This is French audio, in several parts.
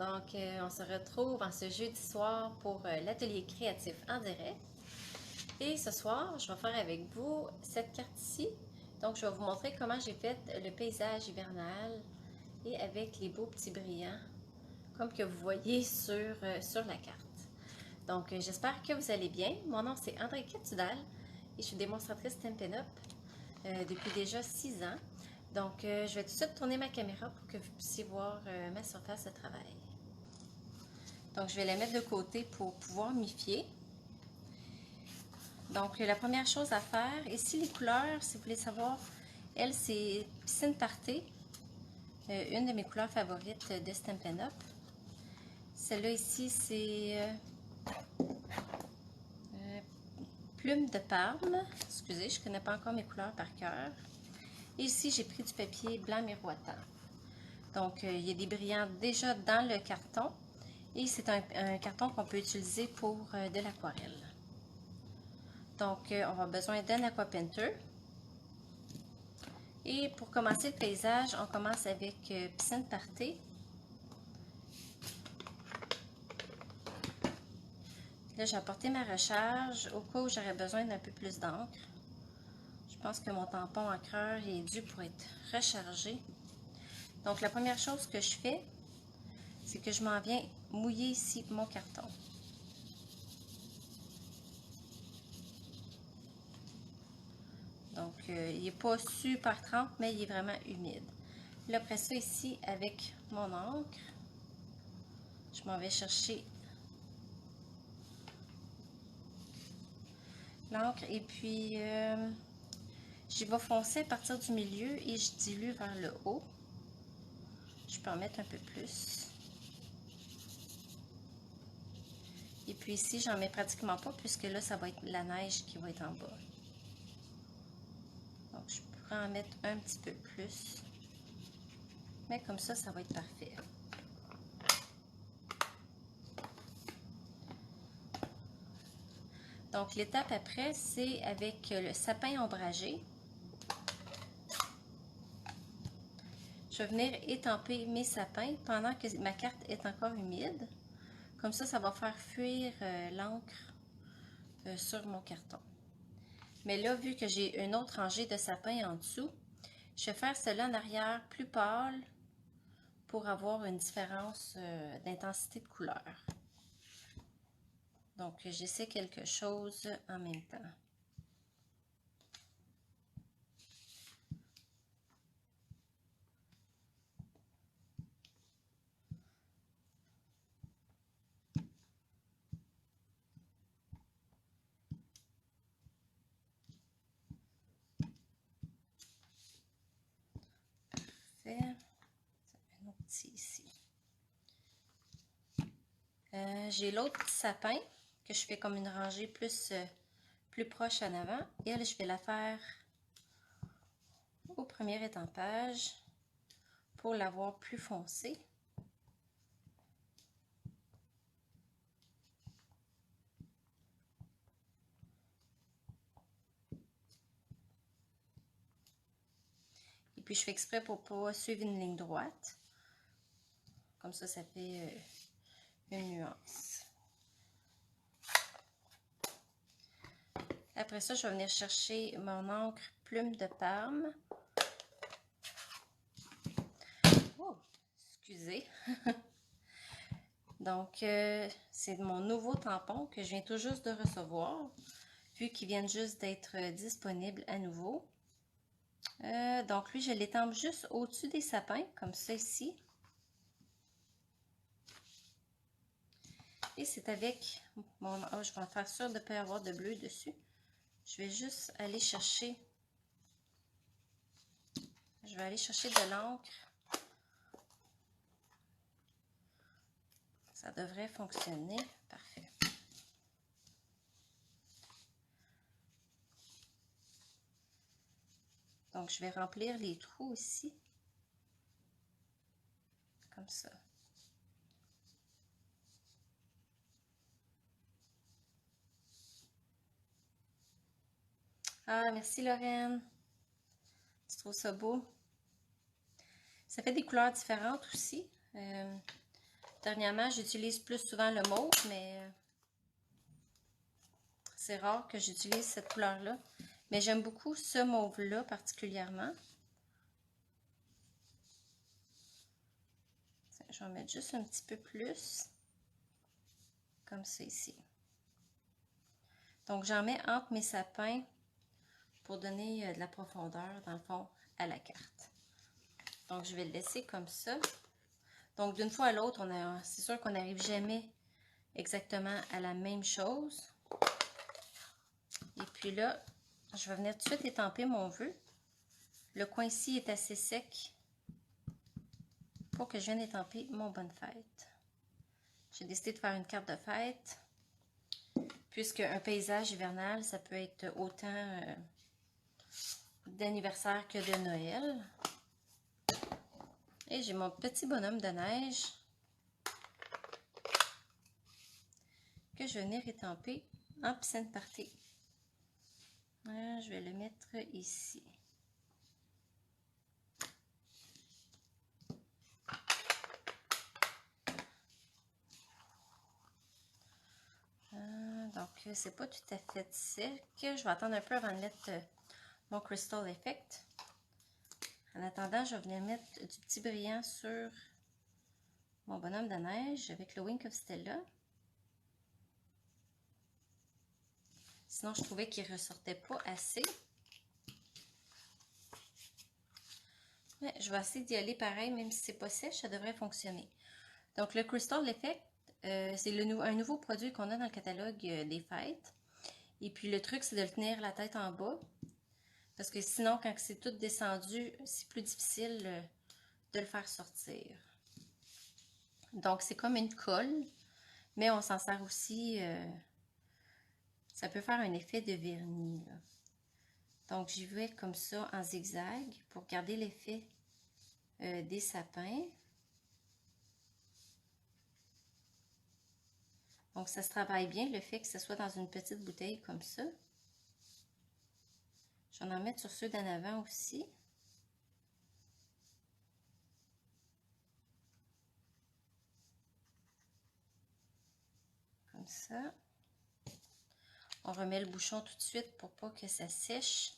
Donc, on se retrouve en ce jeudi soir pour l'atelier créatif en direct. Et ce soir, je vais faire avec vous cette carte-ci. Donc, je vais vous montrer comment j'ai fait le paysage hivernal et avec les beaux petits brillants, comme que vous voyez sur la carte. Donc, j'espère que vous allez bien. Mon nom, c'est André Tudal et je suis démonstratrice Stampin' Up depuis déjà 6 ans. Donc, je vais tout de suite tourner ma caméra pour que vous puissiez voir ma surface de travail. Donc, je vais la mettre de côté pour pouvoir m'y fier. Donc, la première chose à faire, ici les couleurs, si vous voulez savoir, elle, c'est Piscine Party, une de mes couleurs favorites de Stampin' Up. Celle-là ici, c'est Plume de Parme. Excusez, je ne connais pas encore mes couleurs par cœur. Et ici, j'ai pris du papier blanc miroitant. Donc, il y a des brillants déjà dans le carton. Et c'est un carton qu'on peut utiliser pour de l'aquarelle. Donc, on va avoir besoin d'un aqua painter. Et pour commencer le paysage, on commence avec Piscine Party. Là, j'ai apporté ma recharge au cas où j'aurais besoin d'un peu plus d'encre. Je pense que mon tampon encreur est dû pour être rechargé. Donc, la première chose que je fais, c'est que je m'en viens mouiller ici mon carton. Donc, il n'est pas super trempe, mais il est vraiment humide. Là, après ça, ici, avec mon encre, je m'en vais chercher l'encre et puis j'y vais foncer à partir du milieu et je dilue vers le haut. Je peux en mettre un peu plus. Et puis ici, j'en mets pratiquement pas puisque là, ça va être la neige qui va être en bas. Donc, je pourrais en mettre un petit peu plus. Mais comme ça va être parfait. Donc, l'étape après, c'est avec le sapin ombragé. Je vais venir étamper mes sapins pendant que ma carte est encore humide. Comme ça va faire fuir l'encre sur mon carton. Mais là, vu que j'ai une autre rangée de sapins en dessous, je vais faire cela en arrière plus pâle pour avoir une différence d'intensité de couleur. Donc, j'essaie quelque chose en même temps. Parfait. Un autre petit ici. J'ai l'autre petit sapin que je fais comme une rangée plus proche en avant. Et elle, je vais la faire au premier étampage pour l'avoir plus foncé. Et puis je fais exprès pour ne pas suivre une ligne droite. Comme ça fait une nuance. Après ça, je vais venir chercher mon encre Plume de Parme. Oh, excusez. Donc, c'est mon nouveau tampon que je viens tout juste de recevoir, vu qu'ils viennent juste d'être disponibles à nouveau. Donc, lui, je l'étampe juste au-dessus des sapins, comme ça ici. Et c'est avec mon... Oh, je vais en faire sûr de ne pas avoir de bleu dessus. Je vais juste aller chercher... Je vais aller chercher de l'encre. Ça devrait fonctionner. Parfait. Donc, je vais remplir les trous ici. Comme ça. Ah, merci Lorraine. Tu trouves ça beau? Ça fait des couleurs différentes aussi. Dernièrement, j'utilise plus souvent le mauve, mais c'est rare que j'utilise cette couleur-là. Mais j'aime beaucoup ce mauve-là particulièrement. Je vais en mettre juste un petit peu plus. Comme ça ici. Donc, j'en mets entre mes sapins pour donner de la profondeur, dans le fond, à la carte. Donc, je vais le laisser comme ça. Donc, d'une fois à l'autre, c'est sûr qu'on n'arrive jamais exactement à la même chose. Et puis là, je vais venir tout de suite étamper mon vœu. Le coin ici est assez sec pour que je vienne étamper mon bonne fête. J'ai décidé de faire une carte de fête, puisque un paysage hivernal, ça peut être autant d'anniversaire que de Noël. Et j'ai mon petit bonhomme de neige que je vais venir étamper en piscine party. Je vais le mettre ici. Donc, c'est pas tout à fait sec. Je vais attendre un peu avant de mettre mon Crystal Effect. En attendant, je vais venir mettre du petit brillant sur mon bonhomme de neige avec le Wink of Stella. Sinon, je trouvais qu'il ne ressortait pas assez. Mais je vais essayer d'y aller pareil, même si c'est pas sèche, ça devrait fonctionner. Donc, le Crystal Effect, c'est un nouveau produit qu'on a dans le catalogue des fêtes. Et puis, le truc, c'est de le tenir la tête en bas. Parce que sinon, quand c'est tout descendu, c'est plus difficile de le faire sortir. Donc, c'est comme une colle, mais on s'en sert aussi, ça peut faire un effet de vernis, là. Donc, j'y vais comme ça en zigzag pour garder l'effet des sapins. Donc, ça se travaille bien, le fait que ce soit dans une petite bouteille comme ça. Je vais en mettre sur ceux d'en avant aussi. Comme ça. On remet le bouchon tout de suite pour pas que ça sèche.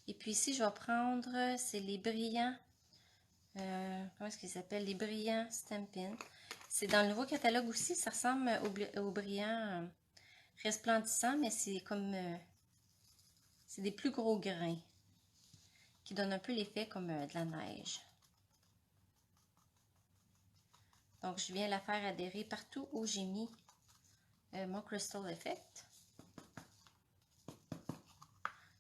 Et puis ici, je vais prendre, c'est les brillants, comment est-ce qu'ils s'appellent? Les brillants Stampin'. C'est dans le nouveau catalogue aussi, ça ressemble aux brillants resplendissants, mais c'est comme, c'est des plus gros grains qui donnent un peu l'effet comme de la neige. Donc, je viens la faire adhérer partout où j'ai mis mon Crystal Effect.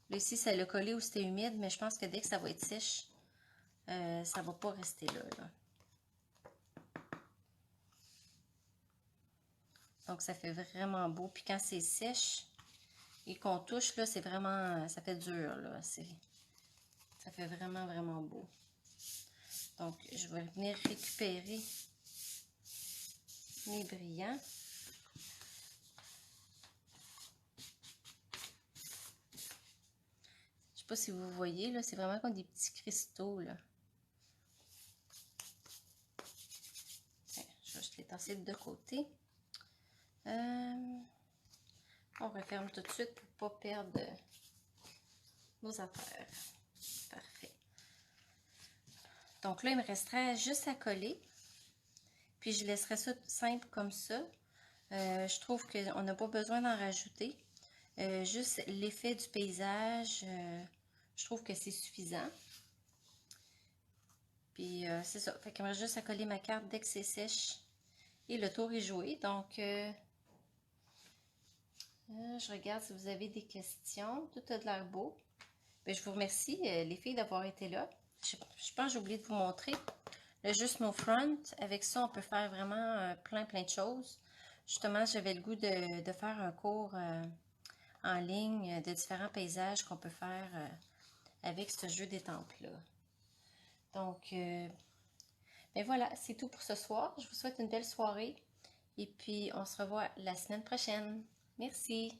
Là, ici, ça l'a collé où c'était humide, mais je pense que dès que ça va être sèche, ça va pas rester là. Donc, ça fait vraiment beau. Puis quand c'est sèche et qu'on touche, là, c'est vraiment, ça fait dur, là. Ça fait vraiment, vraiment beau. Donc, je vais venir récupérer mes brillants. Je sais pas si vous voyez, là, c'est vraiment comme des petits cristaux, là. Ouais, je vais juste les tasser de côté. On referme tout de suite pour ne pas perdre nos affaires. Parfait. Donc là, il me resterait juste à coller. Puis je laisserai ça simple comme ça. Je trouve qu'on n'a pas besoin d'en rajouter. Juste l'effet du paysage, je trouve que c'est suffisant. Puis c'est ça. Fait qu'il me reste juste à coller ma carte dès que c'est sèche. Et le tour est joué. Donc, je regarde si vous avez des questions. Tout a de l'air beau. Bien, je vous remercie, les filles, d'avoir été là. Je pense que j'ai oublié de vous montrer le Just No Front. Avec ça, on peut faire vraiment plein de choses. Justement, j'avais le goût de faire un cours en ligne de différents paysages qu'on peut faire avec ce jeu d'étampes-là. Donc, ben voilà, c'est tout pour ce soir. Je vous souhaite une belle soirée et puis on se revoit la semaine prochaine. Merci!